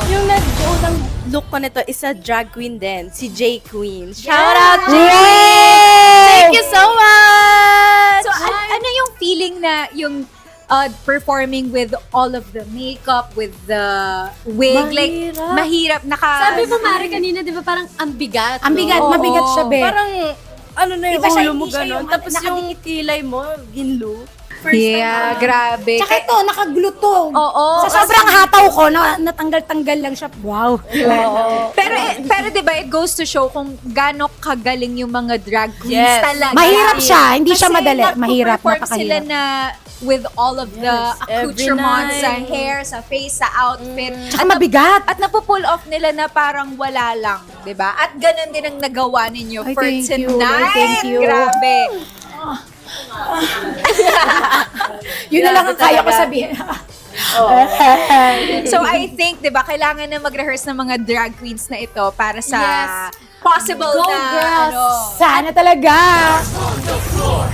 Yung nag-joke ng look ko nito is a drag queen din, si J Queen. Shout out, J Queen! Thank you so much! So, ano yung feeling na yung performing with all of the makeup, with the wig, like, mahirap, Sabi mo, Mari, kanina, di ba, parang ang bigat. Ang bigat, Oo. mabigat siya, be. Parang, ano na yung Iba siya, ulo mo hindi siya gano'n. yung Tapos yung kilay mo, ginlo. First Yeah, grabe. Tsaka ito, nakagluto. Oo. Sa sobrang hataw ko, natanggal-tanggal lang siya. Wow. Pero 'di ba, it goes to show kung gaano kagaling yung mga drag queens Yes. talaga. Mahirap siya, hindi siya Kasi madali. Mahirap, nagpo-perform sila napakahirap. na with all of the every accoutrements, sa night. hair, sa face, sa outfit. Tsaka mabigat. At napupull off nila na parang wala lang, 'di ba? At ganun din ang nagawa ninyo Ay, for thank you. tonight. Ay, thank you. Grabe. Yun na lang ang kaya ko talaga. sabihin. So I think, 'di ba, kailangan na mag-rehearse ng mga drag queens na ito para sa Yes. possible Go, na girls! ano. Sana talaga. On the floor.